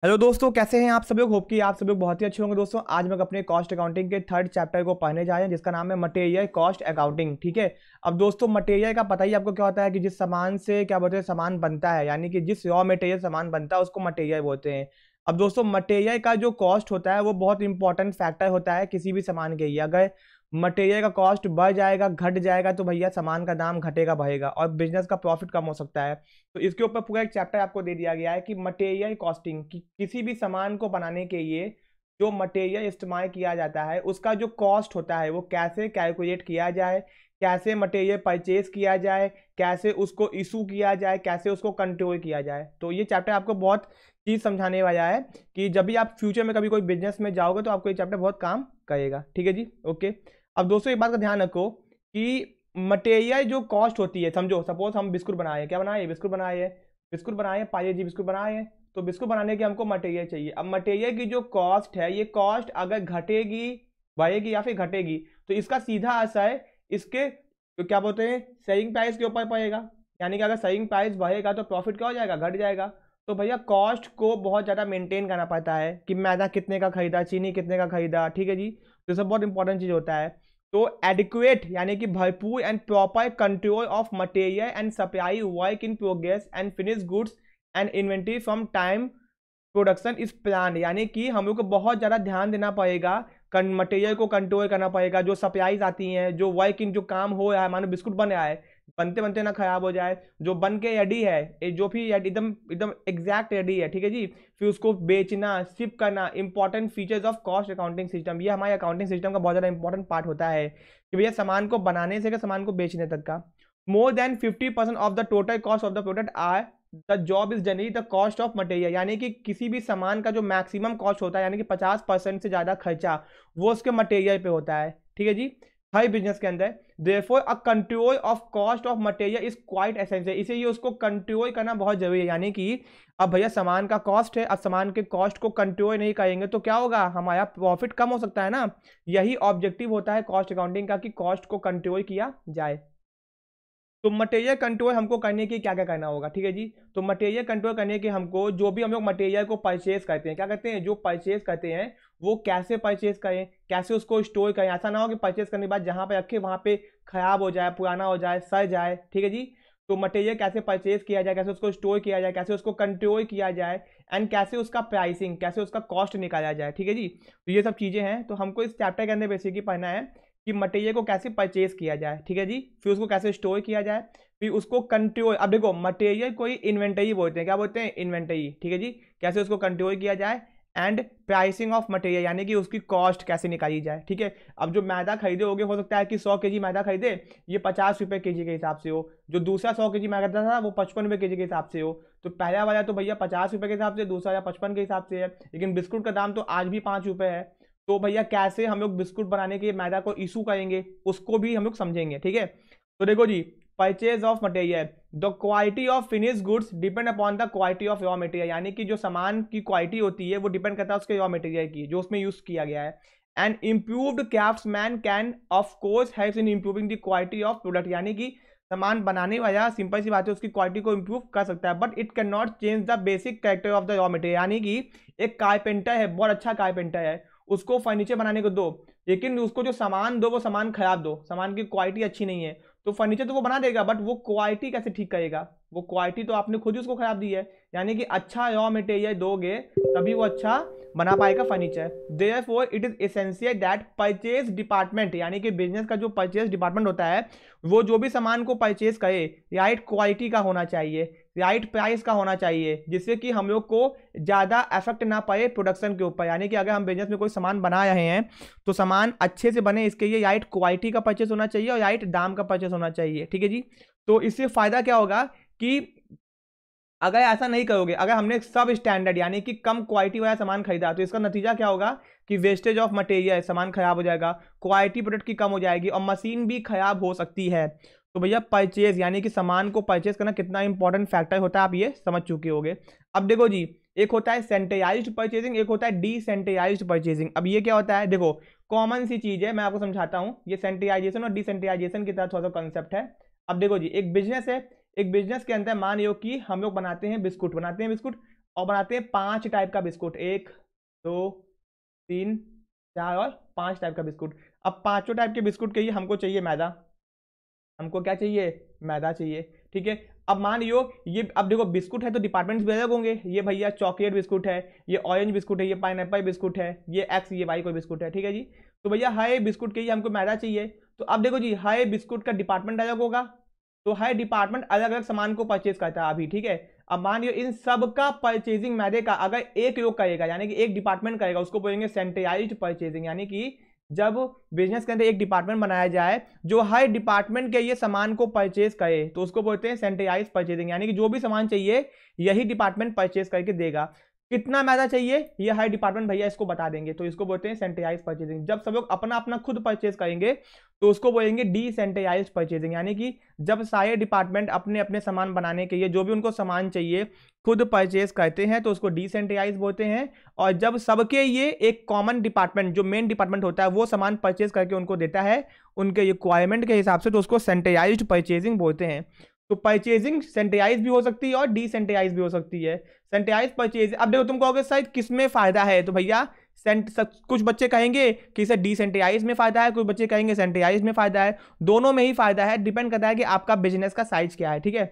Hello दोस्तों, कैसे हैं आप सब लोग। होप कि आप सब लोग बहुत ही अच्छे होंगे। दोस्तों आज हम अपने कॉस्ट अकाउंटिंग के थर्ड चैप्टर को पढ़ने जा रहे हैं, जिसका नाम है मटेरियल कॉस्ट अकाउंटिंग। ठीक है। अब दोस्तों मटेरियल का पता ही आपको क्या होता है कि जिस सामान से क्या बोलते हैं सामान बनता है, यानी कि जिस रॉ मटेरियल सामान बनता है उसको मटेरियल बोलते हैं। अब दोस्तों मटेरियल का जो कॉस्ट होता है वो बहुत इंपॉर्टेंट फैक्टर होता है किसी भी सामान के लिए। अगर मटेरियल का कॉस्ट बढ़ जाएगा घट जाएगा तो भैया सामान का दाम घटेगा बढ़ेगा और बिजनेस का प्रॉफिट कम हो सकता है। तो इसके ऊपर पूरा एक चैप्टर आपको दे दिया गया है कि मटेरियल कॉस्टिंग की किसी भी सामान को बनाने के लिए जो मटेरियल इस्तेमाल किया जाता है उसका जो कॉस्ट होता है वो कैसे कैलकुलेट किया जाए, कैसे मटेरियल परचेज किया जाए, कैसे उसको इशू किया जाए, कैसे उसको कंट्रोल किया जाए। तो ये चैप्टर आपको बहुत चीज़ समझाने वाला है कि जब भी आप फ्यूचर में कभी कोई बिजनेस में जाओगे तो आपको ये चैप्टर बहुत काम करेगा। ठीक है जी, ओके। अब दोस्तों एक बात का ध्यान रखो कि मटेरियल जो कॉस्ट होती है, समझो सपोज हम बिस्कुट बनाए, क्या बनाए, बिस्कुट बनाए, पाइए जी बिस्कुट बनाए। तो बिस्कुट बनाने के हमको मटेरियल चाहिए। अब मटेरियल की जो कॉस्ट है, ये कॉस्ट अगर घटेगी बढ़ेगी या फिर घटेगी तो इसका सीधा असर इसके तो क्या बोलते हैं सेलिंग प्राइस के ऊपर पड़ेगा। यानी कि अगर सेलिंग प्राइस बढ़ेगा तो प्रॉफिट क्या हो जाएगा, घट जाएगा। तो भैया कॉस्ट को बहुत ज़्यादा मेंटेन करना पड़ता है कि मैदा कितने का खरीदा, चीनी कितने का खरीदा। ठीक है जी, तो ये सब बहुत इंपॉर्टेंट चीज़ होता है। तो एडिक्वेट यानी कि भरपूर and proper control of material and supply work in progress and finish goods and inventory from time production is plan. यानी कि हम लोग को बहुत ज़्यादा ध्यान देना पड़ेगा, मटेरियल को कंट्रोल करना पड़ेगा। जो सप्लाईज आती हैं, जो वर्क इन जो काम हो रहा है, मानो बिस्कुट बन रहा है, बनते बनते ना खराब हो जाए, जो बन के रेडी है, जो भी एकदम एकदम एग्जैक्ट रेडी है। ठीक है जी, फिर उसको बेचना, शिप करना, important features of cost accounting system. ये हमारे अकाउंटिंग सिस्टम का बहुत ज़्यादा इंपॉर्टेंट पार्ट होता है कि भैया सामान को बनाने से सामान को बेचने तक का more than 50% of the total cost of the product or the job is generally the cost of material. यानी कि किसी भी सामान का जो मैक्सिमम कॉस्ट होता है, यानी कि 50% से ज़्यादा खर्चा वो उसके मटेरियल पे होता है। ठीक है जी, हर बिजनेस के अंदर। Therefore a control of cost of material is quite essential. इसीलिए उसको कंट्रोल करना बहुत जरूरी है। यानी कि अब भैया सामान का कॉस्ट है, अब सामान के कॉस्ट को कंट्रोल नहीं करेंगे तो क्या होगा, हमारा प्रॉफिट कम हो सकता है ना। यही ऑब्जेक्टिव होता है कॉस्ट अकाउंटिंग का कि कॉस्ट को कंट्रोल किया जाए। तो मटेरियल कंट्रोल हमको करने के क्या क्या करना होगा। ठीक है जी, तो मटेरियल कंट्रोल करने के हमको जो भी हम लोग मटेरियल को परचेज करते हैं, क्या करते हैं, जो परचेज करते हैं वो कैसे परचेज करें, कैसे उसको स्टोर करें। ऐसा ना हो कि परचेज करने के बाद जहाँ पे रखे वहाँ पे खराब हो जाए, पुराना हो जाए, सड़ जाए। ठीक है जी, तो मटेरियल कैसे परचेज किया जाए, कैसे उसको स्टोर किया जाए, कैसे उसको कंट्रोल किया जाए एंड कैसे उसका प्राइसिंग, कैसे उसका कॉस्ट निकाला जाए। ठीक है जी, तो ये सब चीज़ें हैं। तो हमको इस चैप्टर के अंदर बेसिकली पढ़ना है कि मटेरियल को कैसे परचेज किया जाए। ठीक है जी, फिर उसको कैसे स्टोर किया जाए, फिर उसको कंट्रोल। अब देखो मटेरियल कोई इन्वेंटरी बोलते हैं, क्या बोलते हैं, इन्वेंटरी। ठीक है जी, कैसे उसको कंट्रोल किया जाए एंड प्राइसिंग ऑफ मटेरियल यानी कि उसकी कॉस्ट कैसे निकाली जाए। ठीक है, अब जो मैदा खरीदे होगे, हो सकता है कि 100 kg मैदा खरीदे, ये 50 रुपये kg के हिसाब से हो, जो दूसरा 100 kg मैदा था वो 55 रुपये kg के हिसाब से हो। तो पहला वाला तो भैया 50 रुपये के हिसाब से, दूसरा या 55 के हिसाब से है, लेकिन बिस्कुट का दाम तो आज भी 5 रुपये है। तो भैया कैसे हम लोग बिस्कुट बनाने के मैदा को इशू करेंगे उसको भी हम लोग समझेंगे। ठीक है, तो देखो जी, purchase of material, the quality of finish goods depend upon the quality of raw material. यानी कि जो सामान की क्वालिटी होती है वो डिपेंड करता है उसके रॉ मटेरियल की जो उसमें यूज किया गया है। And improved craftsman can of course helps in improving the quality of product. यानी कि सामान बनाने वाला सिंपल सी बात है उसकी क्वालिटी को इंप्रूव कर सकता है, but it can not change the basic character of the raw material. यानी कि एक कारपेंटर है, बहुत अच्छा कारपेंटर है, उसको फर्नीचर बनाने को दो, लेकिन उसको जो सामान दो वो सामान खराब दो, सामान की क्वालिटी अच्छी नहीं है, तो फर्नीचर तो वो बना देगा बट वो क्वालिटी कैसे ठीक करेगा, वो क्वालिटी तो आपने खुद ही उसको खराब दी है। यानी कि अच्छा रॉ मटेरियल दोगे तभी वो अच्छा बना पाएगा furniture. Therefore it is essential that purchase department, यानी कि बिजनेस का जो परचेज डिपार्टमेंट होता है वो जो भी सामान को परचेज करे राइट क्वालिटी का होना चाहिए, राइट प्राइस का होना चाहिए, जिससे कि हम लोग को ज़्यादा इफेक्ट ना पड़े प्रोडक्शन के ऊपर। यानी कि अगर हम बिजनेस में कोई सामान बना रहे हैं तो सामान अच्छे से बने, इसके लिए राइट क्वालिटी का परचेस होना चाहिए और राइट दाम का परचेस होना चाहिए। ठीक है जी, तो इससे फायदा क्या होगा कि अगर ऐसा नहीं करोगे, अगर हमने सब स्टैंडर्ड यानी कि कम क्वालिटी वाला सामान खरीदा तो इसका नतीजा क्या होगा कि वेस्टेज ऑफ मटेरियल, सामान खराब हो जाएगा, क्वालिटी प्रोडक्ट की कम हो जाएगी और मशीन भी खराब हो सकती है। तो भैया परचेज यानी कि सामान को परचेज करना कितना इंपॉर्टेंट फैक्टर होता है आप ये समझ चुके होंगे। अब देखो जी, एक होता है सेंट्रलाइज्ड परचेजिंग, एक होता है डिसेंट्रलाइज्ड परचेजिंग। अब ये क्या होता है, देखो कॉमन सी चीज है, मैं आपको समझाता हूँ। ये सेंट्रलाइजेशन और डिसेंट्रलाइजेशन की तरह थोड़ा सा कंसेप्ट है। अब देखो जी, एक बिजनेस है, एक बिजनेस के अंदर मान लो कि हम लोग बनाते हैं बिस्कुट, और बनाते हैं 5 टाइप का बिस्कुट, 1 2 3 4 और 5 टाइप का बिस्कुट। अब पांचों टाइप के बिस्कुट के लिए हमको चाहिए मैदा, हमको क्या चाहिए, मैदा चाहिए, ठीक है। अब मान लियो ये, अब देखो बिस्कुट है तो डिपार्टमेंट्स भी अलग होंगे, ये भैया चॉकलेट बिस्कुट है, ये ऑरेंज बिस्कुट है, ये पाइनएप्पल बिस्कुट है, ये एक्स ये वाई कोई बिस्कुट है, ठीक है जी। तो भैया हर बिस्कुट के लिए हमको मैदा चाहिए। तो अब देखो जी हर बिस्कुट का डिपार्टमेंट अलग होगा, तो हर डिपार्टमेंट अलग अलग सामान को परचेज करता है अभी, ठीक है। अब मान लियो इन सब का परचेजिंग मैदे का अगर एक लोग करेगा, यानी कि एक डिपार्टमेंट करेगा, उसको बोलेंगे सेंट्रलाइज्ड परचेजिंग। यानी कि जब बिजनेस के अंदर एक डिपार्टमेंट बनाया जाए जो हर डिपार्टमेंट के ये सामान को परचेज करे, तो उसको बोलते हैं सेंट्रलाइज्ड परचेजिंग। यानी कि जो भी सामान चाहिए यही डिपार्टमेंट परचेज करके देगा। कितना मैदा चाहिए ये हर डिपार्टमेंट भैया इसको बता देंगे, तो इसको बोलते हैं सेंट्रलाइज्ड परचेजिंग। जब सब लोग अपना अपना खुद परचेज करेंगे तो उसको बोलेंगे डिसेंट्रलाइज्ड परचेजिंग। यानी कि जब सारे डिपार्टमेंट अपने अपने सामान बनाने के लिए जो भी उनको सामान चाहिए खुद परचेज करते हैं तो उसको डिसेंट्रलाइज बोलते हैं। और जब सबके ये एक कॉमन डिपार्टमेंट जो मेन डिपार्टमेंट होता है वो सामान परचेज करके उनको देता है उनके रिक्वायरमेंट के हिसाब से, तो उसको सेंट्रलाइज्ड परचेजिंग बोलते हैं। तो परचेजिंग सेंट्रलाइज भी हो सकती है और डिसेंट्रलाइज भी हो सकती है। सेंट्रलाइज परचेज, अब देखो तुम कहोगे सर किसमें फायदा है, तो भैया कुछ बच्चे कहेंगे कि इसे डिसेंट्रलाइज में फायदा है, कुछ बच्चे कहेंगे सेंट्रलाइज में फायदा है, दोनों में ही फायदा है, डिपेंड करता है कि आपका बिजनेस का साइज क्या है, ठीक है।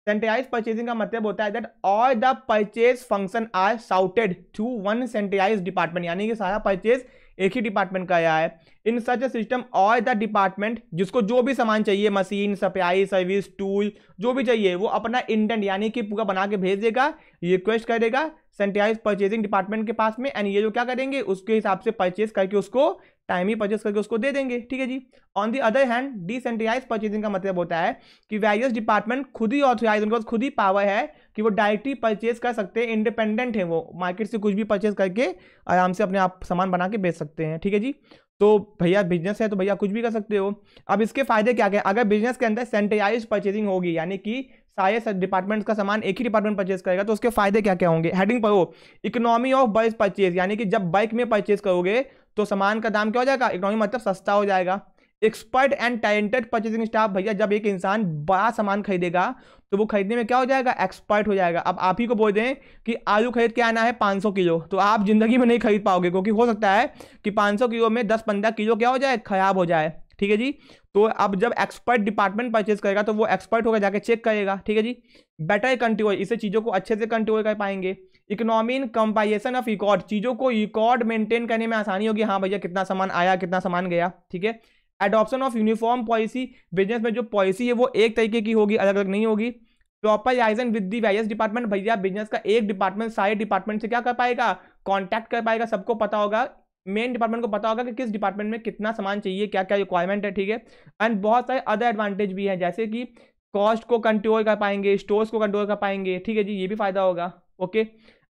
सेंट्रलाइज परचेजिंग का मतलब होता है that all the purchase function are sorted to one centralise department. यानी कि सारा परचेज एक ही डिपार्टमेंट का आया है। इन सच ए सिस्टम ऑल द डिपार्टमेंट जिसको जो भी सामान चाहिए, मशीन सप्लाई सर्विस टूल जो भी चाहिए, वो अपना इंडेंट यानी कि पूरा बना के भेज देगा, रिक्वेस्ट कर देगा सेंट्रलाइज परचेजिंग डिपार्टमेंट के पास में, एंड ये जो क्या करेंगे उसके हिसाब से परचेज करके उसको टाइम ही परचेज करके उसको दे देंगे, ठीक है जी। On the other hand decentralise purchasing का मतलब होता है कि वेरियस डिपार्टमेंट खुद ही ऑथराइज, उनके पास खुद ही पावर है कि वो डायरेक्टली परचेज कर सकते हैं, इंडिपेंडेंट है, वो मार्केट से कुछ भी परचेज करके आराम से अपने आप सामान बना के बेच सकते हैं, ठीक है जी। तो भैया बिजनेस है तो भैया कुछ भी कर सकते हो। अब इसके फायदे क्या क्या, अगर बिजनेस के अंदर सेंट्रलाइज्ड परचेजिंग होगी यानी कि सारे डिपार्टमेंट्स का सामान एक ही डिपार्टमेंट परचेज करेगा, तो उसके फायदे क्या क्या होंगे। हेडिंग पढ़ो, इकोनॉमी ऑफ बल्क परचेज, यानी कि जब बल्क में परचेज करोगे तो सामान का दाम क्या हो जाएगा, इकोनॉमी मतलब सस्ता हो जाएगा। Expert and talented purchasing staff, भैया जब एक इंसान बड़ा सामान खरीदेगा तो वो खरीदने में क्या हो जाएगा, एक्सपर्ट हो जाएगा। अब आप ही को बोल दें कि आलू खरीद के आना है 500 किलो, तो आप जिंदगी में नहीं खरीद पाओगे, क्योंकि हो सकता है कि 500 किलो में 10-15 किलो क्या हो जाए, खराब हो जाए, ठीक है जी। तो अब जब एक्सपर्ट डिपार्टमेंट परचेज करेगा तो वो एक्सपर्ट होकर जाके चेक करेगा, ठीक है जी। बेटर कंट्रोल, इससे चीज़ों को अच्छे से कंट्रोल कर पाएंगे। इकोनॉमी इन कंपाइजेशन ऑफ रिकॉर्ड, चीज़ों को रिकॉर्ड मेंटेन करने में आसानी होगी, हाँ भैया कितना सामान आया कितना सामान गया, ठीक है। Adoption of uniform policy, business में जो पॉलिसी है वो एक तरीके की होगी, अलग अलग नहीं होगी। Proper liaison with the various department, भैया बिजनेस का एक डिपार्टमेंट सारे डिपार्टमेंट से क्या कर पाएगा, कॉन्टैक्ट कर पाएगा, सबको पता होगा, मेन डिपार्टमेंट को पता होगा कि किस डिपार्टमेंट में कितना सामान चाहिए, क्या क्या रिक्वायरमेंट है, ठीक है। एंड बहुत सारे अदर एडवांटेज भी हैं, जैसे कि कॉस्ट को कंट्रोल कर पाएंगे, स्टोर्स को कंट्रोल कर पाएंगे, ठीक है जी, ये भी फायदा होगा, ओके।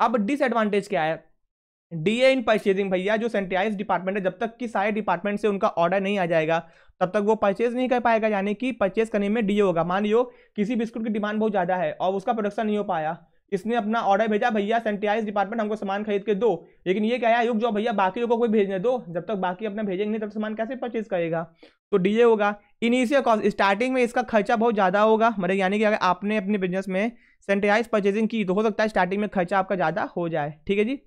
अब डिसएडवांटेज क्या है, डीए इन परचेजिंग, भैया जो सेंट्रलाइज डिपार्टमेंट है जब तक कि सारे डिपार्टमेंट से उनका ऑर्डर नहीं आ जाएगा तब तक वो परचेज नहीं कर पाएगा, यानी कि परचेज करने में डीए होगा। मान लियो किसी बिस्कुट की डिमांड बहुत ज्यादा है और उसका प्रोडक्शन नहीं हो पाया, इसने अपना ऑर्डर भेजा, भैया सेंट्रलाइज डिपार्टमेंट हमको सामान खरीद के दो, लेकिन ये क्या है, रुक जाओ भैया बाकी लोगों को कोई भेजने दो, जब तक बाकी अपना भेजेंगे नहीं तब सामान कैसे परचेज करेगा, तो डीए होगा। इनिशियल कॉस्ट, स्टार्टिंग में इसका खर्चा बहुत ज्यादा होगा, मतलब यानी कि अगर आपने अपने बिजनेस में सेंट्रलाइज परचेजिंग की तो हो सकता है स्टार्टिंग में खर्चा आपका ज्यादा हो जाए, ठीक है जी।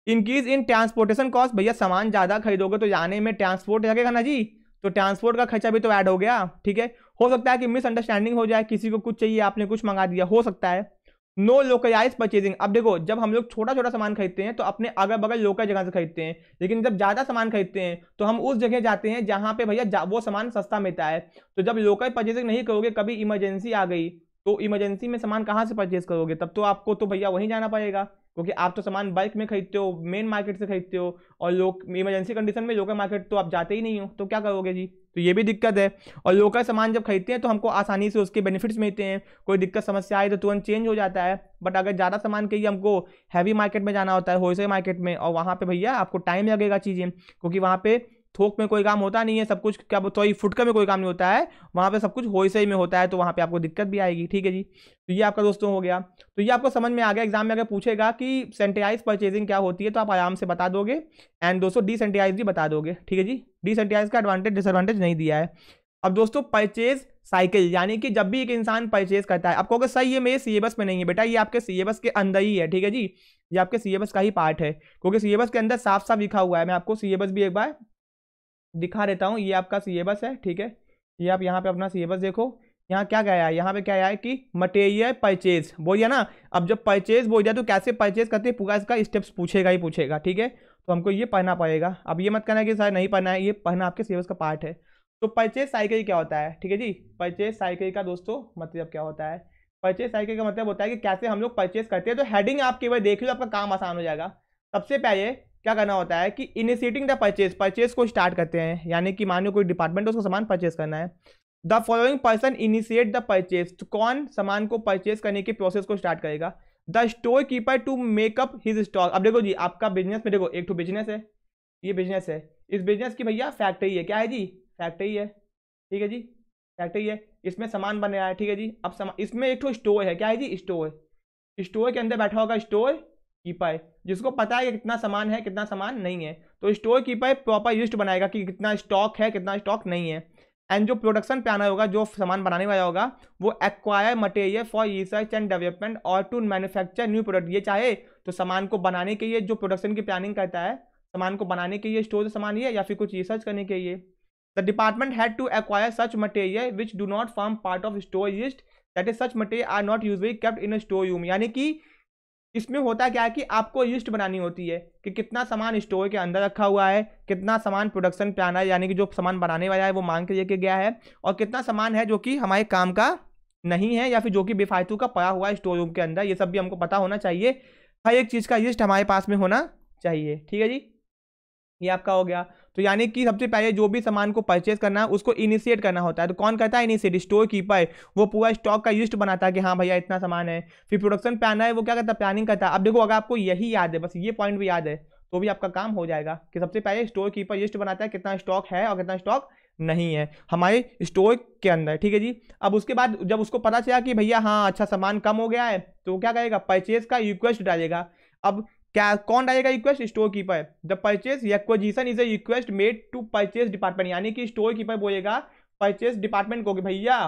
इंक्रीज इन ट्रांसपोर्टेशन कॉस्ट, भैया सामान ज्यादा खरीदोगे तो जाने में ट्रांसपोर्ट लगेगा ना जी, तो ट्रांसपोर्ट का खर्चा भी तो ऐड हो गया, ठीक है। हो सकता है कि मिसअंडरस्टैंडिंग हो जाए, किसी को कुछ चाहिए आपने कुछ मंगा दिया, हो सकता है। नो लोकलाइज परचेजिंग, अब देखो जब हम लोग छोटा छोटा सामान खरीदते हैं तो अपने अगल बगल लोकल जगह से खरीदते हैं, लेकिन जब ज्यादा सामान खरीदते हैं तो हम उस जगह जाते हैं जहां पे भैया वो सामान सस्ता मिलता है। तो जब लोकल परचेजिंग नहीं करोगे, कभी इमरजेंसी आ गई तो इमरजेंसी में सामान कहाँ से परचेज करोगे, तब तो आपको तो भैया वहीं जाना पड़ेगा, क्योंकि आप तो सामान बल्क में खरीदते हो, मेन मार्केट से खरीदते हो, और लोग इमरजेंसी कंडीशन में लोकल मार्केट तो आप जाते ही नहीं हो, तो क्या करोगे जी, तो ये भी दिक्कत है। और लोकल सामान जब खरीदते हैं तो हमको आसानी से उसके बेनिफिट्स मिलते हैं, कोई दिक्कत समस्या आए तो तुरंत चेंज हो जाता है। बट अगर ज़्यादा सामान के लिए हमको हैवी मार्केट में जाना होता है, होलसेल मार्केट में, और वहाँ पे भैया आपको टाइम लगेगा चीज़ें, क्योंकि वहाँ पे थोक में कोई काम होता नहीं है, सब कुछ क्या तो फुटकर में कोई काम नहीं होता है, वहाँ पे सब कुछ होलसेल में होता है, तो वहाँ पे आपको दिक्कत भी आएगी, ठीक है जी। तो ये आपका दोस्तों हो गया, तो ये आपको समझ में आ गया। एग्जाम में अगर पूछेगा कि सेंट्रलाइज परचेजिंग क्या होती है तो आप आराम से बता दोगे, एंड दोस्तों डिसेंट्रलाइज भी बता दोगे, ठीक है जी। डिसेंट्रलाइज का एडवांटेज डिसएडवांटेज नहीं दिया है। अब दोस्तों परचेज साइकिल, यानी कि जब भी एक इंसान परचेज करता है, आप कहोगे सर ये मेरे सिलेबस में नहीं है, बेटा ये आपके सिलेबस के अंदर ही है, ठीक है जी, ये आपके सिलेबस का ही पार्ट है, क्योंकि सिलेबस के अंदर साफ साफ लिखा हुआ है। मैं आपको सिलेबस भी एक बार दिखा देता हूँ। ये आपका सिलेबस है, ठीक है, ये आप यहाँ पे अपना सिलेबस देखो, यहाँ क्या गया है, यहाँ पे क्या आया है कि मटेरियल परचेज बोल दिया ना। अब जब परचेज बोल दिया तो कैसे परचेज करते हैं पूरा इसका स्टेप्स पूछेगा ही पूछेगा, ठीक है, तो हमको ये पढ़ना पड़ेगा। अब ये मत कहना कि सर नहीं पढ़ना है, ये पढ़ना आपके सिलेबस का पार्ट है। तो परचेज साइकिल क्या होता है, ठीक है जी, परचेज साइकिल का दोस्तों मतलब क्या होता है, परचेज साइकिल का मतलब होता है कि कैसे हम लोग परचेज करते हैं। तो हेडिंग आप केवल देख लो, आपका काम आसान हो जाएगा। सबसे पहले क्या करना होता है कि इनिशिएटिंग द परचेज, परचेज को स्टार्ट करते हैं, यानी कि मान लो कोई डिपार्टमेंट है उसको सामान परचेज करना है। The following person initiate the purchase, तो कौन सामान को परचेज करने के प्रोसेस को स्टार्ट करेगा। The store keeper to make up his stock. अब देखो जी, आपका बिजनेस में देखो एक तो बिजनेस है, ये बिजनेस है, इस बिजनेस की भैया फैक्ट्री है, क्या है जी, फैक्ट्री है, ठीक है जी, फैक्ट्री है, इसमें सामान बन रहा है, ठीक है जी। अब इसमें एक तो स्टोर है, क्या है जी, स्टोर, स्टोर के अंदर बैठा होगा स्टोर कीपर, जिसको पता है कि कितना सामान है कितना सामान नहीं है। तो स्टोर कीपर प्रॉपर लिस्ट बनाएगा कि कितना स्टॉक है कितना स्टॉक नहीं है। एंड जो प्रोडक्शन प्लानर होगा, जो सामान बनाने वाला होगा, वो acquire material for research and development और टू मैन्युफैक्चर न्यू प्रोडक्ट। ये चाहे तो सामान को बनाने के लिए जो प्रोडक्शन की प्लानिंग करता है, सामान को बनाने के लिए स्टोर सामान है या फिर कुछ रिसर्च करने के लिए। The department had to acquire such material which do not form part of store list, that is such material are not usually kept in a store room. यानी कि इसमें होता क्या है कि आपको लिस्ट बनानी होती है कि कितना सामान स्टोर के अंदर रखा हुआ है, कितना सामान प्रोडक्शन प्लानर यानी कि जो सामान बनाने वाला है वो मांग के लेके गया है, और कितना सामान है जो कि हमारे काम का नहीं है या फिर जो कि बेफालतू का पड़ा हुआ है स्टोर रूम के अंदर। ये सब भी हमको पता होना चाहिए, हर एक चीज़ का लिस्ट हमारे पास में होना चाहिए, ठीक है जी, ये आपका हो गया। तो यानी कि सबसे पहले जो भी सामान को परचेज करना है उसको इनिशिएट करना होता है। तो कौन करता है इनिशिएट, स्टोर कीपर, वो पूरा स्टॉक का लिस्ट बनाता है कि हाँ भैया इतना सामान है। फिर प्रोडक्शन प्लानर है, वो क्या करता है, प्लानिंग करता है। अब देखो अगर आपको यही याद है, बस ये पॉइंट भी याद है, तो भी आपका काम हो जाएगा कि सबसे पहले स्टोर कीपर लिस्ट बनाता है कितना स्टॉक है और कितना स्टॉक नहीं है हमारे स्टोर के अंदर, ठीक है जी। अब उसके बाद जब उसको पता चला कि भैया हाँ अच्छा सामान कम हो गया है, तो वो क्या करेगा, परचेज का रिक्वेस्ट डालेगा। अब क्या कौन डालेगा request, store keeper. The purchase acquisition is a request made to purchase department, यानी कि स्टोर कीपर बोलेगा परचेज डिपार्टमेंट को कि भैया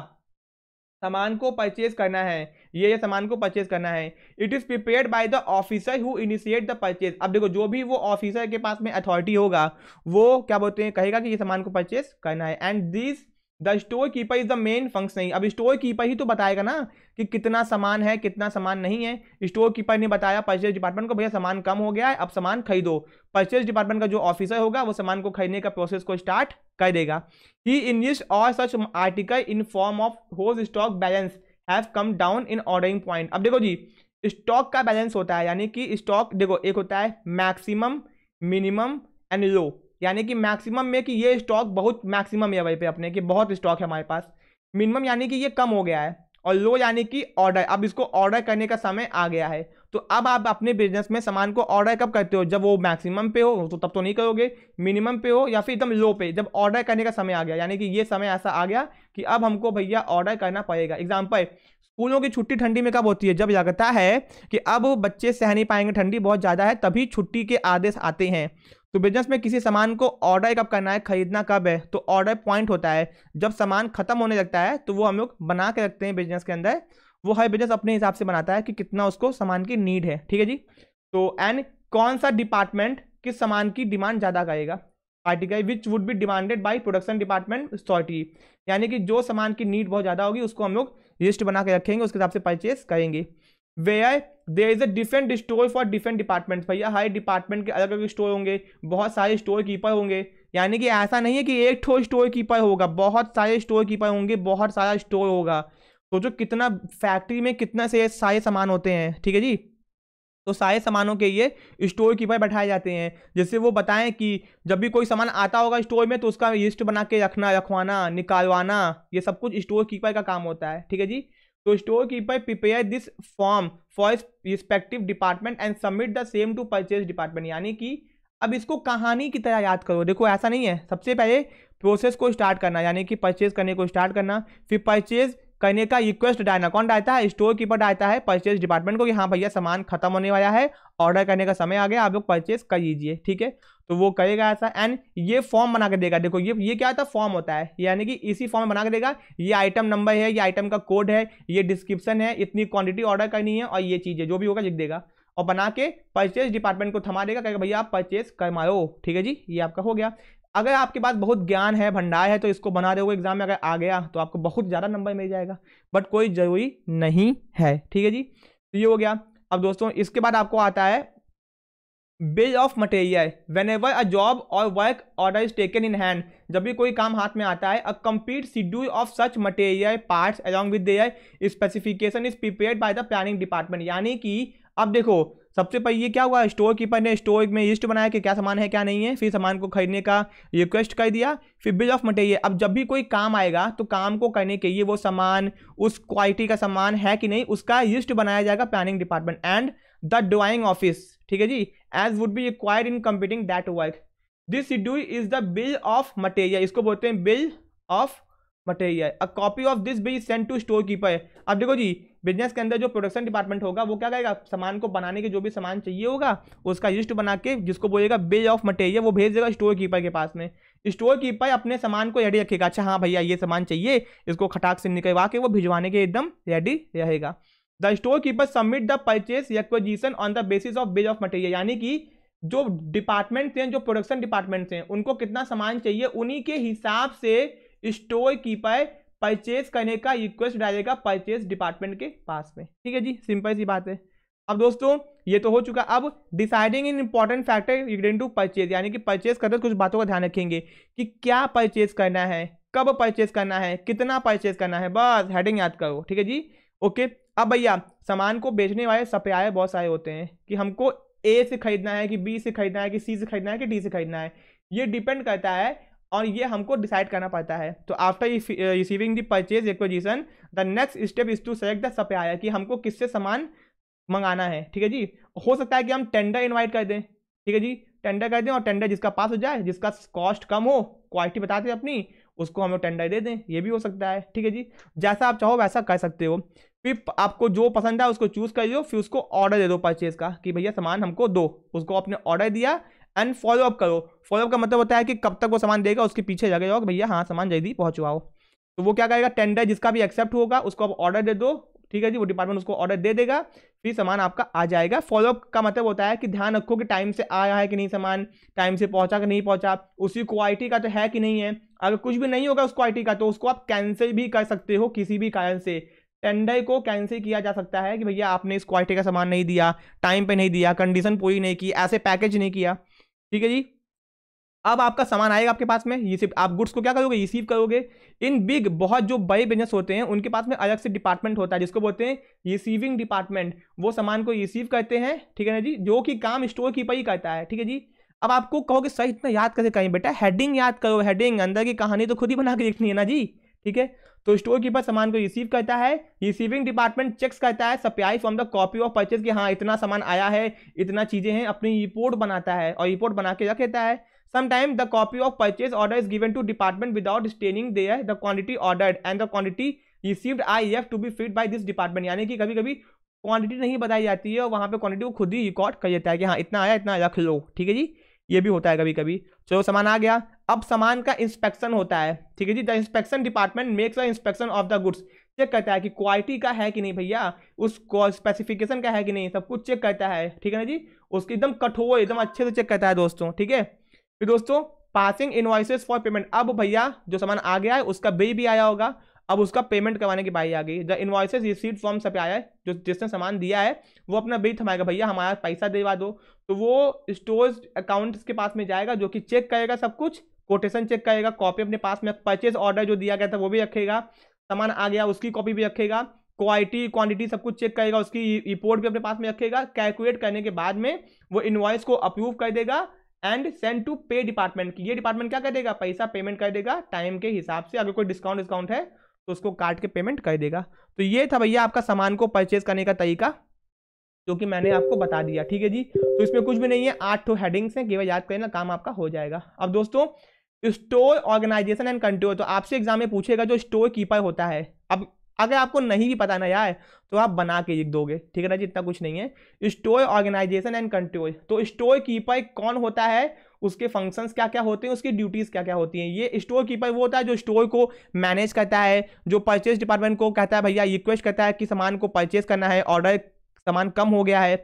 सामान को परचेज करना है, ये सामान को परचेज करना है। It is prepared by the officer who initiate the purchase. अब देखो जो भी वो ऑफिसर के पास में अथॉरिटी होगा, वो क्या बोलते हैं, कहेगा कि ये सामान को परचेज करना है। And this the store keeper is the main function. अब स्टोर कीपर ही तो बताएगा ना कि कितना सामान है कितना सामान नहीं है। स्टोर कीपर ने बताया परचेज डिपार्टमेंट को भैया सामान कम हो गया है, अब सामान खरीदो। परचेज डिपार्टमेंट का जो ऑफिसर होगा वो सामान को खरीदने का प्रोसेस को स्टार्ट कर देगा। ही इनलिस्ट और such article in form of whose stock balance have come down in ordering point. अब देखो जी, स्टॉक का बैलेंस होता है, यानी कि स्टॉक देखो एक होता है मैक्सिमम, मिनिमम एंड लो। यानी कि मैक्सिमम में कि ये स्टॉक बहुत मैक्सिमम है वहीं पे अपने कि बहुत स्टॉक है हमारे पास। मिनिमम यानी कि ये कम हो गया है, और लो यानी कि ऑर्डर, अब इसको ऑर्डर करने का समय आ गया है। तो अब आप अपने बिजनेस में सामान को ऑर्डर कब करते हो, जब वो मैक्सिमम पे हो तो तब तो नहीं करोगे, मिनिमम पे हो या फिर एकदम लो पे, जब ऑर्डर करने का समय आ गया, यानी कि ये समय ऐसा आ गया कि अब हमको भैया ऑर्डर करना पड़ेगा। एग्जाम्पल, स्कूलों की छुट्टी ठंडी में कब होती है, जब लगता है कि अब बच्चे सह नहीं पाएंगे, ठंडी बहुत ज़्यादा है, तभी छुट्टी के आदेश आते हैं। तो बिजनेस में किसी सामान को ऑर्डर कब करना है, खरीदना कब है, तो ऑर्डर पॉइंट होता है जब सामान खत्म होने लगता है, तो वो हम लोग बना के रखते हैं बिजनेस के अंदर। वो हर बिजनेस अपने हिसाब से बनाता है कि कितना उसको सामान की नीड है, ठीक है जी। तो एंड कौन सा डिपार्टमेंट किस सामान की डिमांड ज़्यादा करेगा, article which would be demanded by production department authority, यानी कि जो सामान की नीड बहुत ज़्यादा होगी उसको हम लोग लिस्ट बना के रखेंगे, उसके हिसाब से परचेज करेंगे। Where there is a different store for different departments, भैया हर डिपार्टमेंट के अलग अलग स्टोर होंगे, बहुत सारे स्टोर कीपर होंगे। यानी कि ऐसा नहीं है कि एक ठो स्टोर कीपर होगा, बहुत सारे स्टोर कीपर होंगे, बहुत सारा स्टोर होगा। सोचो कितना फैक्ट्री में कितना से सारे सामान होते हैं, ठीक है जी। तो सारे सामानों के लिए स्टोर कीपर बैठाए जाते हैं, जिससे वो बताएं कि जब भी कोई सामान आता होगा स्टोर में तो उसका लिस्ट बना के रखना, रखवाना, निकालवाना, ये सब कुछ स्टोर कीपर का काम होता है, ठीक है जी। तो store keeper prepare this form for respective department and submit the same to purchase department. यानी कि अब इसको कहानी की तरह याद करो, देखो ऐसा नहीं है, सबसे पहले प्रोसेस को स्टार्ट करना, यानी कि परचेज करने को स्टार्ट करना, फिर परचेज करने का रिक्वेस्ट डालना, कौन डालता है, स्टोर कीपर डालता है परचेज डिपार्टमेंट को कि हाँ भैया सामान खत्म होने वाला है, ऑर्डर करने का समय आ गया, आप लोग परचेज कर लीजिए, ठीक है। तो वो करेगा ऐसा एंड ये फॉर्म बना के देगा। देखो ये क्या होता है, फॉर्म होता है, यानी कि इसी फॉर्म में बना के देगा, ये आइटम नंबर है, ये आइटम का कोड है, ये डिस्क्रिप्शन है, इतनी क्वांटिटी ऑर्डर करनी है और ये चीज़ है, जो भी होगा लिख देगा और बना के परचेज डिपार्टमेंट को थमा देगा, कहेगा भैया आप परचेज करवाओ, ठीक है जी, ये आपका हो गया। अगर आपके पास बहुत ज्ञान है, भंडार है, तो इसको बना दोगे, एग्जाम में अगर आ गया तो आपको बहुत ज़्यादा नंबर मिल जाएगा, बट कोई जरूरी नहीं है, ठीक है जी। तो ये हो गया। अब दोस्तों इसके बाद आपको आता है bill of material. Whenever a job or work order is taken in hand, जब भी कोई काम हाथ में आता है, a complete schedule of such material parts along with their specification is prepared by the planning department. यानी कि अब देखो सबसे पहले ये क्या हुआ, स्टोर कीपर ने स्टोर में लिस्ट बनाया कि क्या सामान है क्या नहीं है, फिर सामान को खरीदने का रिक्वेस्ट कर दिया, फिर बिल ऑफ मटेरियल। अब जब भी कोई काम आएगा तो काम को करने के लिए वो सामान उस क्वालिटी का सामान है कि नहीं उसका लिस्ट बनाया जाएगा planning department and the drawing office, ठीक है जी, as would be required in completing that work. This schedule is the bill of material, इसको बोलते हैं bill of material. A copy of this bill send to storekeeper. अब देखो जी business के अंदर जो प्रोडक्शन डिपार्टमेंट होगा वो क्या करेगा, सामान को बनाने के जो भी सामान चाहिए होगा उसका लिस्ट बना के जिसको बोलेगा बिल ऑफ मटेरियल, वो भेज देगा स्टोर कीपर के पास में। स्टोर कीपर अपने सामान को रेडी रखेगा, अच्छा हाँ भैया ये सामान चाहिए, इसको खटाक से निकलवा के वो भिजवाने के एकदम रेडी रहेगा। The store keeper submit the purchase acquisition on the basis of bill of material. यानी कि जो डिपार्टमेंट हैं, जो प्रोडक्शन डिपार्टमेंट हैं, उनको कितना सामान चाहिए उन्हीं के हिसाब से स्टोर कीपर परचेज करने का रिक्वेस्ट डालेगा परचेज डिपार्टमेंट के पास में, ठीक है जी, सिंपल सी बात है। अब दोस्तों ये तो हो चुका। अब deciding in important factor related to purchase, यानी कि परचेज करते कुछ बातों का ध्यान रखेंगे कि क्या परचेज करना है, कब परचेज करना है, कितना परचेज करना है, बस हेडिंग याद करो, ठीक है जी, ओके। अब भैया सामान को बेचने वाले सप्लायर बहुत सारे होते हैं कि हमको ए से खरीदना है कि बी से खरीदना है कि सी से खरीदना है कि डी से खरीदना है, ये डिपेंड करता है और ये हमको डिसाइड करना पड़ता है। तो after receiving the purchase acquisition the next step is to select the supplier, कि हमको किससे सामान मंगाना है, ठीक है जी। हो सकता है कि हम टेंडर इनवाइट कर दें, ठीक है जी, टेंडर कर दें और टेंडर जिसका पास हो जाए, जिसका कॉस्ट कम हो, क्वालिटी बताते अपनी, उसको हम लोग टेंडर दे दें, ये भी हो सकता है, ठीक है जी। जैसा आप चाहो वैसा कर सकते हो। फिर आपको जो पसंद है उसको चूज कर लो, फिर उसको ऑर्डर दे दो परचेज का कि भैया सामान हमको दो, उसको आपने ऑर्डर दिया एंड फॉलोअप करो। फॉलोअप का मतलब होता है कि कब तक वो सामान देगा उसके पीछे लगे जाओ कि भैया हाँ सामान जल्दी पहुंचवाओ। तो वो क्या करेगा, टेंडर जिसका भी एक्सेप्ट होगा उसको आप ऑर्डर दे दो, ठीक है जी, वो डिपार्टमेंट उसको ऑर्डर दे देगा, फिर सामान आपका आ जाएगा। फॉलोअप का मतलब होता है कि ध्यान रखो कि टाइम से आया है कि नहीं, सामान टाइम से पहुंचा कि नहीं पहुंचा, उसी क्वालिटी का तो है कि नहीं है। अगर कुछ भी नहीं होगा उस क्वालिटी का तो उसको आप कैंसिल भी कर सकते हो किसी भी कारण से। टेंडर को कैंसिल किया जा सकता है कि भैया आपने इस क्वालिटी का सामान नहीं दिया, टाइम पे नहीं दिया, कंडीशन पूरी नहीं की, ऐसे पैकेज नहीं किया, ठीक है जी। अब आपका सामान आएगा आपके पास में, ये आप गुड्स को क्या करोगे, रिसीव करोगे। इन बिग, बहुत जो बड़े बिजनेस होते हैं उनके पास में अलग से डिपार्टमेंट होता है जिसको बोलते हैं रिसीविंग डिपार्टमेंट। वो सामान को रिसीव करते हैं, ठीक है ना जी, जो कि काम स्टोर कीपर ही करता है, ठीक है जी। अब आपको कहोगे सही इतना याद कैसे करें बेटा, हेडिंग याद करो, हेडिंग, अंदर की कहानी तो खुद ही बना के लिखनी है ना जी, ठीक है। तो स्टोर कीपर सामान को रिसीव करता है, रिसीविंग डिपार्टमेंट चेक्स करता है supply from the copy of purchase कि हाँ इतना सामान आया है, इतना चीजें हैं, अपनी रिपोर्ट बनाता है और रिपोर्ट बना के रख लेता है। Sometimes the copy of purchase order is given to department without stating there the quantity ordered and the quantity received are left to be filled by this department। यानी कि कभी कभी क्वांटिटी नहीं बताई जाती है और वहां पे क्वांटिटी को खुद ही रिकॉर्ड कर देता है कि हाँ इतना आया, इतना रख लो, ठीक है जी, ये भी होता है कभी कभी। चलो सामान आ गया, अब सामान का इंस्पेक्शन होता है, ठीक है जी। The inspection department makes a inspection of the goods, check करता है कि क्वालिटी का है कि नहीं भैया, उस स्पेसिफिकेशन का है कि नहीं, सब कुछ चेक करता है, ठीक है ना जी। उसकी एकदम कठोर, एकदम अच्छे से चेक करता है दोस्तों, ठीक है। फिर दोस्तों पासिंग इनवॉइसेस फॉर पेमेंट, अब भैया जो सामान आ गया है उसका बिल भी आया होगा, अब उसका पेमेंट करवाने की बारी आ गई। The invoices received from supplier, जो जिसने सामान दिया है वो अपना बिल थमाएगा, भैया हमारा पैसा दिलवा दो। तो वो स्टोर अकाउंट के पास में जाएगा जो कि चेक करेगा सब कुछ, कोटेशन चेक करेगा, कॉपी अपने पास में, परचेज ऑर्डर जो दिया गया था वो भी रखेगा, सामान आ गया उसकी कॉपी भी रखेगा, क्वालिटी क्वांटिटी सब कुछ चेक करेगा, उसकी रिपोर्ट भी अपने पास में रखेगा। कैलकुलेट करने के बाद में वो इनवॉइस को अप्रूव कर देगा एंड सेंड टू पे डिपार्टमेंट की, ये डिपार्टमेंट क्या कर देगा, पैसा पेमेंट कर देगा टाइम के हिसाब से, अगर कोई डिस्काउंट है तो उसको काट के पेमेंट कर देगा। तो ये था भैया आपका सामान को परचेज करने का तरीका जो कि मैंने आपको बता दिया, ठीक है जी। तो इसमें कुछ भी नहीं है, 8 तो हेडिंग्स हैं, केवल याद करना, काम आपका हो जाएगा। अब दोस्तों स्टोर ऑर्गेनाइजेशन एंड कंट्रोल, तो आपसे एग्जाम में पूछेगा जो स्टोर कीपर होता है। अब अगर आपको नहीं भी पता ना यार तो आप बना के लिख दोगे, ठीक है ना जी, इतना कुछ नहीं है। स्टोर ऑर्गेनाइजेशन एंड कंट्रोल, तो स्टोर कीपर कौन होता है, उसके फंक्शंस क्या क्या होते हैं, उसकी ड्यूटीज क्या क्या होती हैं। ये स्टोर कीपर वो होता है जो स्टोर को मैनेज करता है, जो परचेज डिपार्टमेंट को कहता है भैया रिक्वेस्ट करता है कि सामान को परचेज करना है, ऑर्डर सामान कम हो गया है।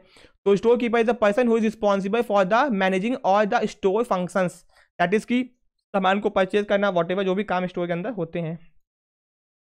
तो store keeper is the person who is responsible for the managing all the store functions, that is की सामान को परचेज करना, वॉटेवर जो भी काम स्टोर के अंदर होते हैं।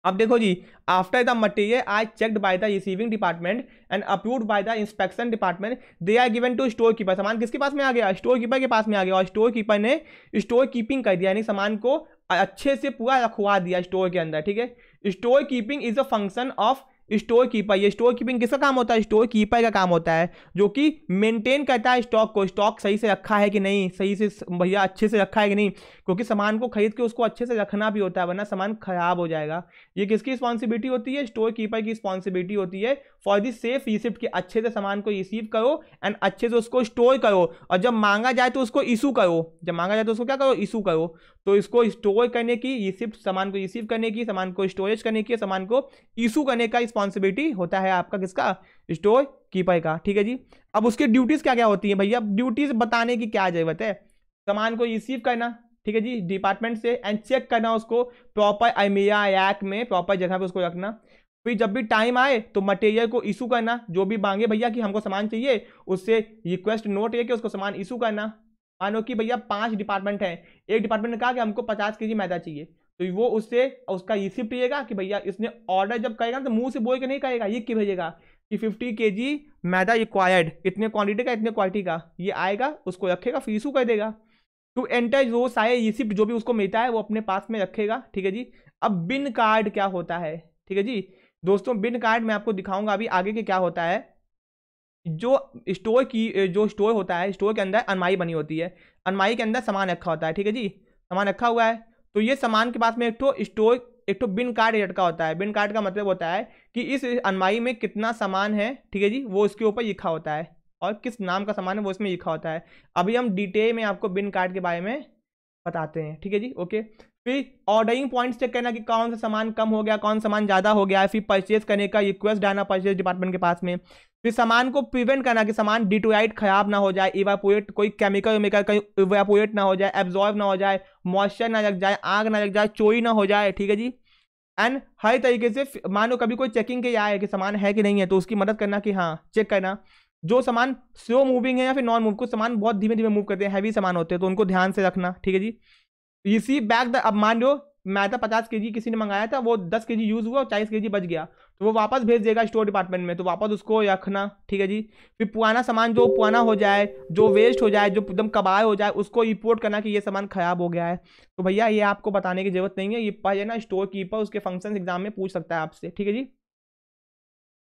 अब देखो जी, after the material are checked by the receiving department and approved by the inspection department, they are given to storekeeper. सामान किसके पास में आ गया, स्टोर कीपर के पास में आ गया, और स्टोर कीपर ने स्टोर कीपिंग कर दिया, यानी सामान को अच्छे से पूरा रखवा दिया स्टोर के अंदर, ठीक है। Store keeping is a function of store keeper. ये स्टोर कीपिंग किसका काम होता है, स्टोर कीपर का काम होता है, जो कि मेंटेन करता है स्टॉक को, स्टॉक सही से रखा है कि नहीं, सही से भैया अच्छे से रखा है कि नहीं, क्योंकि सामान को खरीद के उसको अच्छे से रखना भी होता है, वरना सामान खराब हो जाएगा। ये किसकी रिस्पॉन्सिबिलिटी होती है, स्टोर कीपर की रिस्पॉन्सिबिलिटी होती है फॉर दी सेफ रिसिप्ट, की अच्छे से सामान को रिसीव करो एंड अच्छे से उसको स्टोर करो, और जब मांगा जाए तो उसको इशू करो, जब मांगा जाए तो उसको क्या करो, इशू करो। तो इसको स्टोर करने की, रिसिप्ट सामान को रिसीव करने की, सामान को स्टोरेज करने की, सामान को इशू करने का रिस्पॉन्सिबिलिटी होता है आपका किसका, स्टोर कीपर का, ठीक है जी। अब उसकी ड्यूटीज क्या क्या होती है भैया, ड्यूटीज बताने की क्या जरूरत है, सामान को रिसीव करना, ठीक है जी, डिपार्टमेंट से, एंड चेक करना उसको प्रॉपर अल्मीरा रैक में प्रॉपर जगह पे उसको रखना। फिर जब भी टाइम आए तो मटेरियल को इशू करना, जो भी मांगे भैया कि हमको सामान चाहिए, उससे रिक्वेस्ट नोट लेके उसको सामान इशू करना। मानो कि भैया 5 डिपार्टमेंट हैं, एक डिपार्टमेंट ने कहा कि हमको 50 kg मैदा चाहिए, तो वो उससे उसका रिसिप्ट लेगा कि भैया इसने ऑर्डर जब करेगा तो मुंह से बोल के नहीं करेगा, ये कि भेजेगा कि 50 kg मैदा रिक्वायर्ड, इतने क्वांटिटी का, इतने क्वालिटी का, ये आएगा, उसको रखेगा, फिर इशू कर देगा। टू एंटर वो सारे रिसिप्ट जो भी उसको मिलता है वो अपने पास में रखेगा, ठीक है जी। अब बिन कार्ड क्या होता है, ठीक है जी दोस्तों, बिन कार्ड मैं आपको दिखाऊंगा अभी आगे के क्या होता है। जो जो स्टोर होता है, स्टोर के अंदर अलमारी बनी होती है, अलमारी के अंदर सामान रखा होता है, ठीक है जी, सामान रखा हुआ है, तो ये सामान के पास में एक तो बिन कार्ड लटका होता है। बिन कार्ड का मतलब होता है कि इस अलमारी में कितना सामान है, ठीक है जी, वो इसके ऊपर लिखा होता है, और किस नाम का सामान है वो इसमें लिखा होता है। अभी हम डिटेल में आपको बिन कार्ड के बारे में बताते हैं, ठीक है जी, ओके। फिर ऑर्डरिंग पॉइंट्स चेक करना कि कौन सा सामान कम हो गया, कौन सा सामान ज़्यादा हो गया है, फिर परचेज करने का रिक्वेस्ट डालना परचेज डिपार्टमेंट के पास में। फिर सामान को प्रिवेंट करना कि सामान डिटोराइट खराब ना हो जाए, इवापोरेट, कोई केमिकल वेमिकल कहीं इवापोरेट ना हो जाए, एब्जॉर्ब ना हो जाए, मॉइस्चर ना लग जाए, आग ना लग जाए, चोरी ना हो जाए, ठीक है जी। एंड हर तरीके से मानो कभी कोई चेकिंग के आए कि सामान है कि नहीं है, तो उसकी मदद करना कि हाँ चेक करना। जो सामान स्लो मूविंग है या फिर नॉन मूव, कुछ सामान बहुत धीमे धीमे मूव करते हैं, हैवी सामान होते हैं, तो उनको ध्यान से रखना, ठीक है जी। इसी बैग अब मान लो मैदा 50 kg किसी ने मंगाया था, वो 10 kg यूज हुआ, 40 kg बच गया, तो वो वापस भेज देगा स्टोर डिपार्टमेंट में, तो वापस उसको रखना, ठीक है जी। फिर पुराना सामान जो पुराना हो जाए, जो वेस्ट हो जाए, जो एकदम कबाड़ हो जाए, उसको रिपोर्ट करना कि ये सामान खराब हो गया है। तो भैया ये आपको बताने की जरूरत नहीं है, ये पढ़े ना स्टोर कीपर, उसके फंक्शन एग्जाम में पूछ सकता है आपसे, ठीक है जी।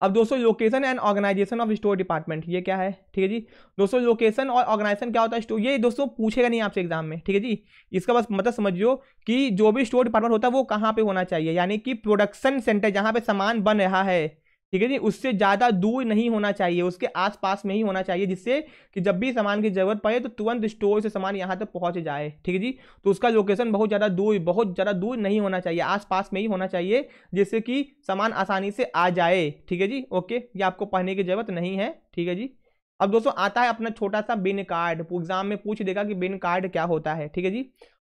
अब दोस्तों location and organisation of store department, ये क्या है, ठीक है जी दोस्तों, लोकेशन और ऑर्गेनाइजेशन क्या होता है स्टोर, ये दोस्तों पूछेगा नहीं आपसे एग्जाम में, ठीक है जी। इसका बस मतलब समझियो कि जो भी स्टोर डिपार्टमेंट होता है वो कहाँ पे होना चाहिए, यानी कि प्रोडक्शन सेंटर जहाँ पे सामान बन रहा है, ठीक है जी, उससे ज़्यादा दूर नहीं होना चाहिए, उसके आसपास में ही होना चाहिए, जिससे कि जब भी सामान की जरूरत पड़े तो तुरंत स्टोर से सामान यहाँ तक पहुँच जाए, ठीक है जी। तो उसका लोकेशन बहुत ज़्यादा दूर नहीं होना चाहिए, आसपास में ही होना चाहिए, जिससे कि सामान आसानी से आ जाए, ठीक है जी, ओके। ये आपको पढ़ने की जरूरत नहीं है, ठीक है जी। अब दोस्तों आता है अपना छोटा सा बिन कार्ड, एग्जाम में पूछ देगा कि बिन कार्ड क्या होता है, ठीक है जी।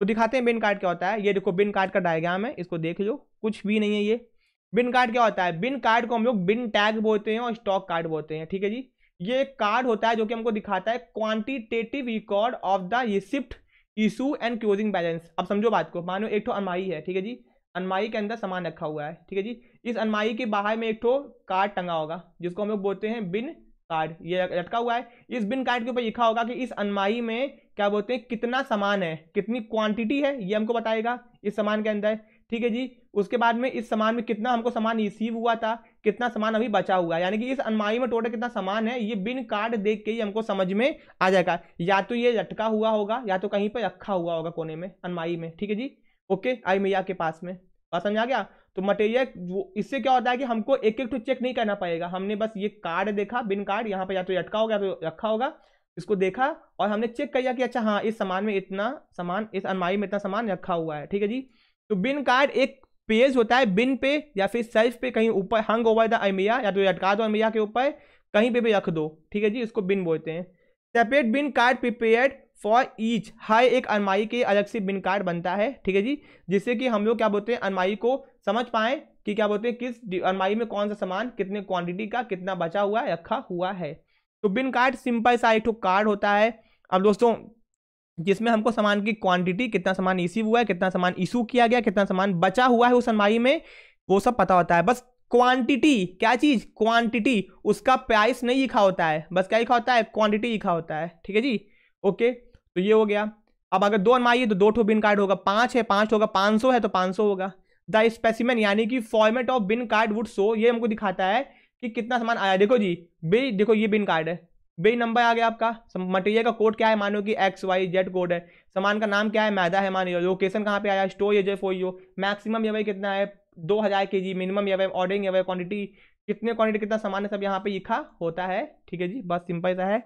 तो दिखाते हैं बिन कार्ड क्या होता है। ये देखो बिन कार्ड का डायग्राम है, इसको देख लो, कुछ भी नहीं है ये। बिन कार्ड क्या होता है, बिन कार्ड को हम लोग बिन टैग बोलते हैं और स्टॉक कार्ड बोलते हैं, ठीक है जी। ये एक कार्ड होता है जो कि हमको दिखाता है quantitative record of the receipt, issue and closing balance. अब समझो बात को, मानो एक तो अलमारी है, ठीक है जी, अलमारी के अंदर सामान रखा हुआ है, ठीक है जी। इस अलमारी के बाहर में एक तो कार्ड टंगा होगा जिसको हम लोग बोलते हैं बिन कार्ड, ये लटका हुआ है। इस बिन कार्ड के ऊपर लिखा होगा कि इस अलमारी में क्या बोलते हैं, कितना सामान है, कितनी क्वांटिटी है, ये हमको बताएगा इस सामान के अंदर, ठीक है जी। उसके बाद में इस सामान में कितना हमको सामान रिसीव हुआ था, कितना सामान अभी बचा हुआ है, यानी कि इस अलमारी में टोटल कितना सामान है, ये बिन कार्ड देख के ही हमको समझ में आ जाएगा। या तो ये लटका हुआ होगा या तो कहीं पर रखा हुआ होगा कोने में अलमारी में, ठीक है जी, ओके, आई मैया के पास में, बात समझ आ गया। तो मटेरियल इससे क्या होता है कि हमको एक एक तो चेक नहीं करना पड़ेगा, हमने बस ये कार्ड देखा, बिन कार्ड, यहाँ पे या तो लटका होगा या तो रखा होगा, इसको देखा और हमने चेक किया कि अच्छा हाँ इस सामान में इतना सामान, इस अलमारी में इतना सामान रखा हुआ है, ठीक है जी। तो बिन कार्ड एक पेज होता है बिन पे या फिर सेल्फ पे, कहीं ऊपर हंग ओवर द अलमिया, या तो लटका दो अलमिया के ऊपर, कहीं पे भी रख दो, ठीक है जी, इसको बिन बोलते हैं। Separate bin card prepared for each, हर एक अलमारी के अलग से बिन कार्ड बनता है, ठीक है जी, जिससे कि हम लोग क्या बोलते हैं अलमारी को समझ पाए कि क्या बोलते हैं किस अलमारी में कौन सा सामान कितने क्वांटिटी का कितना बचा हुआ है, रखा हुआ है। तो बिन कार्ड सिंपल सा एक कार्ड होता है अब दोस्तों, जिसमें हमको सामान की क्वांटिटी, कितना सामान इश्यू हुआ है, कितना सामान इशू किया गया, कितना सामान बचा हुआ है उस अलमारी में, वो सब पता होता है। बस क्वांटिटी, क्या चीज, क्वांटिटी, उसका प्राइस नहीं लिखा होता है, बस क्या लिखा होता है, क्वांटिटी लिखा होता है, ठीक है जी। ओके, तो ये हो गया। अब अगर 2 अलमारी है तो 2 ठो बिन कार्ड होगा, 5 है 5 होगा, 500 है तो 500 होगा। द स्पेसिमेन यानी कि format of bin card would show, ये हमको दिखाता है कि कितना सामान आया। देखो जी, बे देखो ये बिन कार्ड है, बे नंबर आ गया आपका, मटेरियल का कोड क्या है, मानो कि XYZ कोड है, सामान का नाम क्या है, मैदा है, मानिए लोकेशन कहाँ पे आया, store as for you, maximum ये भाई कितना है 2000 kg, मिनिमम ये भाई ऑर्डरिंग ये भाई क्वांटिटी, कितने क्वांटिटी कितना सामान है, सब यहाँ पे लिखा होता है, ठीक है जी, बस सिंपल सा है।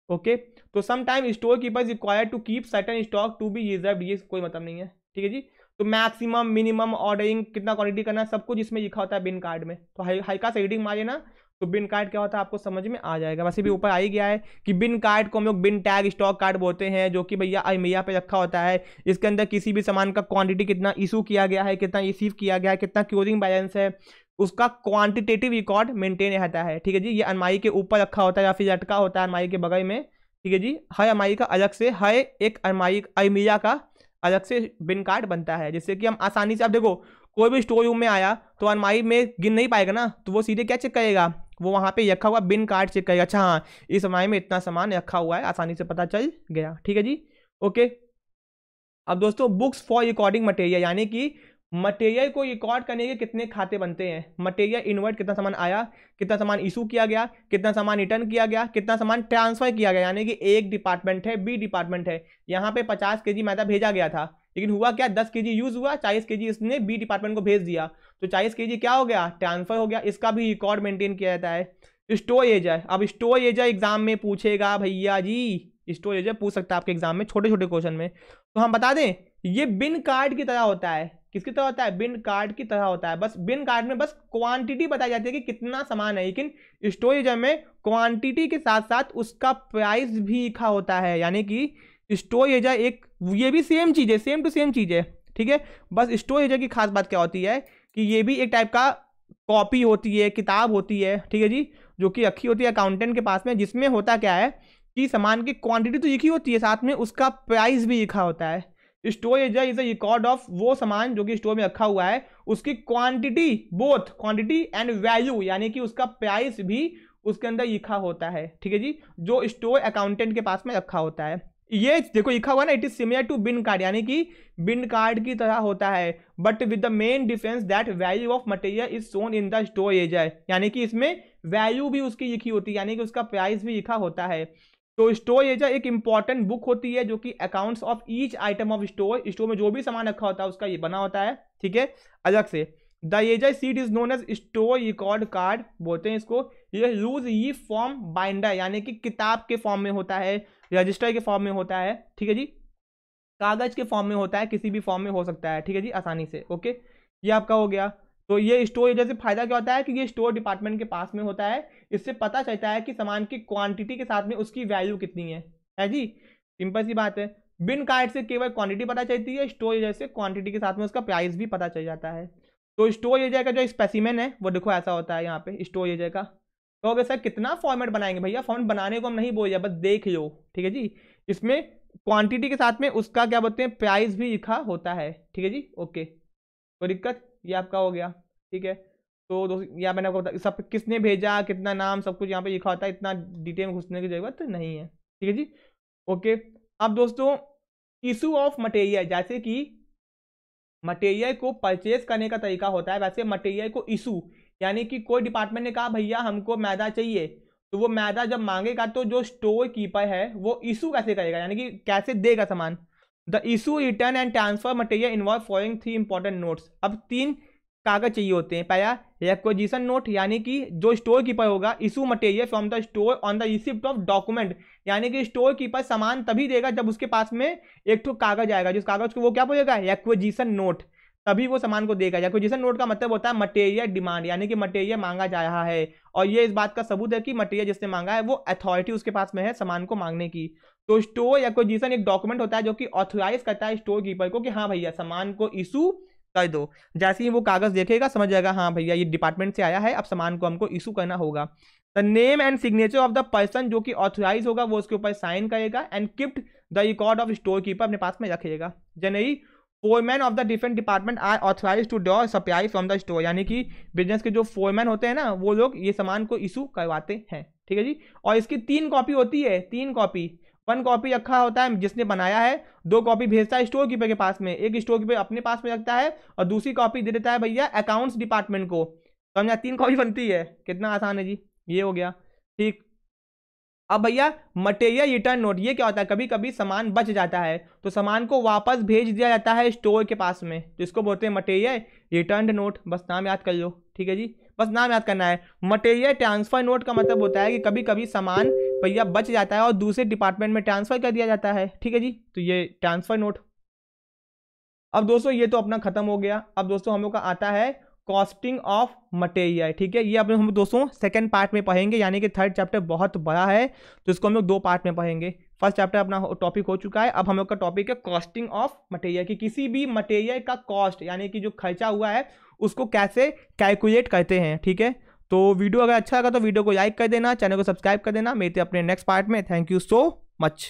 ओके, तो some time store keeper required to keep certain stock to be reserve, ये कोई मतलब नहीं है, ठीक है जी। तो मैक्सिमम मिनिमम ऑर्डरिंग कितना क्वांटिटी करना, सब कुछ इसमें लिखा होता है बिन कार्ड में। तो हल्का सा रीडिंग मारिए ना, तो बिन कार्ड क्या होता है आपको समझ में आ जाएगा। वैसे भी ऊपर आ ही गया है कि बिन कार्ड को हम लोग बिन टैग स्टॉक कार्ड बोलते हैं, जो कि भैया अलमिया पे रखा होता है। इसके अंदर किसी भी सामान का क्वांटिटी कितना इशू किया गया है, कितना रिसीव किया गया है, कितना क्लोजिंग बैलेंस है, उसका क्वांटिटेटिव रिकॉर्ड मेंटेन रहता है, ठीक है जी। ये अलमारी के ऊपर रखा होता है या फिर लटका होता है अलमारी के बगल में, ठीक है जी। हर अलमारी का अलग से, हर एक अलमारी अलमिया का अलग से बिन कार्ड बनता है, जिससे कि हम आसानी से, अब देखो कोई भी स्टोर रूम में आया तो अलमारी में गिन नहीं पाएगा ना, तो वो सीधे क्या चेक करेगा, वो वहाँ पे रखा हुआ बिन कार्ड चेक करेगा, अच्छा हाँ इस अलमारी में इतना सामान रखा हुआ है, आसानी से पता चल गया, ठीक है जी। ओके, अब दोस्तों बुक्स फॉर रिकॉर्डिंग मटेरियल, यानी कि मटेरियल को रिकॉर्ड करने के कितने खाते बनते हैं। मटेरियल इनवर्ट, कितना सामान आया, कितना सामान इशू किया गया, कितना सामान रिटर्न किया गया, कितना सामान ट्रांसफर किया गया, यानी कि एक डिपार्टमेंट है, बी डिपार्टमेंट है, यहाँ पे 50 kg मैदा भेजा गया था, लेकिन हुआ क्या, 10 kg यूज हुआ, 40 kg इसने बी डिपार्टमेंट को भेज दिया, तो 40 kg क्या हो गया, ट्रांसफर हो गया। इसका भी रिकॉर्ड मेंटेन किया जाता है। स्टोरेज, अब स्टोरेज एग्जाम में पूछेगा भैया जी, स्टोरेज पूछ सकता है आपके एग्जाम में छोटे छोटे क्वेश्चन में। तो हम बता दें ये बिन कार्ड की तरह होता है, किसकी तरह होता है, बिन कार्ड की तरह होता है। बस बिन कार्ड में बस क्वांटिटी बताई जाती है कि कितना सामान है, लेकिन स्टोरेज में क्वांटिटी के साथ साथ उसका प्राइस भी लिखा होता है, यानी कि स्टोरेज एक, ये भी सेम चीज है, सेम टू सेम चीज है, ठीक है। बस स्टोरेज की खास बात क्या होती है कि ये भी एक टाइप का कॉपी होती है, किताब होती है, ठीक है जी, जो कि रखी होती है अकाउंटेंट के पास में, जिसमें होता क्या है कि सामान की क्वांटिटी तो लिखी होती है, साथ में उसका प्राइस भी लिखा होता है। Storage is a record of वो सामान जो कि स्टोर में रखा हुआ है, उसकी quantity, both quantity and value, यानी कि उसका प्राइस भी उसके अंदर लिखा होता है, ठीक है जी, जो स्टोर अकाउंटेंट के पास में रखा होता है। ये देखो लिखा हुआ ना, it is similar to bin card, यानी कि बिन कार्ड की तरह होता है, but with the main difference that value of material is shown in the storage, यानी कि इसमें वैल्यू भी उसकी लिखी होती है, यानी कि उसका प्राइस भी लिखा होता है। तो स्टोरेज एक इंपॉर्टेंट बुक होती है जो कि accounts of each item of store में जो भी सामान रखा होता है उसका ये बना होता है, ठीक है, अलग से। The ledger sheet is known as store record card बोलते हैं इसको। ये लूज ई फॉर्म बाइंडर, यानी कि किताब के फॉर्म में होता है, रजिस्टर के फॉर्म में होता है, ठीक है जी, कागज के फॉर्म में होता है, किसी भी फॉर्म में हो सकता है, ठीक है जी, आसानी से। ओके, ये आपका हो गया। तो ये स्टोर एजर से फायदा क्या होता है कि ये स्टोर डिपार्टमेंट के पास में होता है, इससे पता चलता है कि सामान की क्वांटिटी के साथ में उसकी वैल्यू कितनी है जी, सिंपल सी बात है। बिन कार्ड से केवल क्वांटिटी पता चलती है, स्टोर एजर से क्वांटिटी के साथ में उसका प्राइस भी पता चल जाता है। तो स्टोर एजर का जो स्पेसिमेन है वो देखो ऐसा होता है यहाँ पे स्टोर एजर का। तो अगर सर कितना फॉर्मेट बनाएंगे, भैया फॉर्मेट बनाने को हम नहीं बोल रहे, बस देख लो, ठीक है जी। इसमें क्वांटिटी के साथ में उसका क्या बोलते हैं प्राइस भी लिखा होता है, ठीक है जी। ओके, कोई दिक्कत, ये आपका हो गया, ठीक है। तो दोस्तों यहाँ मैंने आपको बता, सब किसने भेजा, कितना नाम, सब कुछ यहाँ पे लिखा होता है, इतना डिटेल में घुसने की जरूरत नहीं है, ठीक है जी। ओके, अब दोस्तों इशू ऑफ मटेरियल, जैसे कि मटेरियल को परचेज करने का तरीका होता है, वैसे मटेरियल को इशू, यानी कि कोई डिपार्टमेंट ने कहा भैया हमको मैदा चाहिए, तो वो मैदा जब मांगेगा तो जो स्टोर कीपर है वो इशू कैसे करेगा, यानी कि कैसे देगा सामान। The issue, return and transfer material involve following 3 important notes. अब 3 कागज चाहिए होते हैं। पहला रिक्विजिशन नोट, यानी कि जो स्टोर कीपर होगा issue material from the store on the receipt of document, यानी कि स्टोर कीपर सामान तभी देगा जब उसके पास में एक तो कागज आएगा, जिस कागज को वो क्या बोलेगा रिक्विजिशन नोट। तभी वो सामान को देगा। एक्विजिशन नोट का मतलब होता है मटेरियल डिमांड, यानी कि मटेरियल मांगा जा रहा है, और ये इस बात का सबूत है कि मटेरियल जिसने मांगा है वो अथॉरिटी उसके पास में है सामान को मांगने की। तो स्टोर एक्विजिशन एक डॉक्यूमेंट होता है जो कि ऑथोराइज करता है स्टोर कीपर को कि हाँ भैया सामान को इशू कर दो। जैसे ही वो कागज देखेगा समझ जाएगा हाँ भैया ये डिपार्टमेंट से आया है, अब सामान को हमको इशू करना होगा। The name and signature of the person जो कि ऑथोराइज होगा वो उसके ऊपर साइन करेगा, and kept the record of store keeper अपने पास में रखेगा। Generally foreman of the different department are authorise to draw supply from the store, यानी कि बिजनेस के जो फोरमैन होते हैं ना वो लोग ये सामान को इशू करवाते हैं। ठीक है जी। और इसकी 3 कॉपी होती है, 3 कॉपी। 1 कॉपी रखा होता है जिसने बनाया है, 2 कॉपी भेजता है स्टोर कीपर के पास में, एक स्टोर कीपर अपने पास में रखता है, और दूसरी कॉपी दे देता है भैया अकाउंट्स डिपार्टमेंट को। समझा, 3 कॉपी बनती है। कितना आसान है जी, ये हो गया। ठीक। अब भैया मटेरियल रिटर्न नोट, ये क्या होता है, कभी कभी सामान बच जाता है तो सामान को वापस भेज दिया जाता है स्टोर के पास में, तो इसको बोलते हैं मटेरियल रिटर्न नोट। बस नाम याद कर लो, ठीक है जी, बस नाम याद करना है। मटेरियल ट्रांसफर नोट का मतलब होता है कि कभी कभी सामान भैया बच जाता है और दूसरे डिपार्टमेंट में ट्रांसफर कर दिया जाता है। ठीक है जी, तो ये ट्रांसफर नोट। अब दोस्तों ये तो अपना खत्म हो गया। अब दोस्तों हम लोग का आता है कॉस्टिंग ऑफ मटेरियल। ठीक है, ये अपने हम दोस्तों सेकंड पार्ट में पढ़ेंगे, यानी कि थर्ड चैप्टर बहुत बड़ा है तो इसको हम लोग 2 पार्ट में पढ़ेंगे। फर्स्ट चैप्टर अपना टॉपिक हो चुका है, अब हम लोग का टॉपिक है कॉस्टिंग ऑफ मटेरियल, कि किसी भी मटेरियल का कॉस्ट यानी कि जो खर्चा हुआ है उसको कैसे कैलकुलेट करते हैं। ठीक है, तो वीडियो अगर अच्छा लगा तो वीडियो को लाइक कर देना, चैनल को सब्सक्राइब कर देना। मिलते हैं अपने नेक्स्ट पार्ट में। Thank you so much.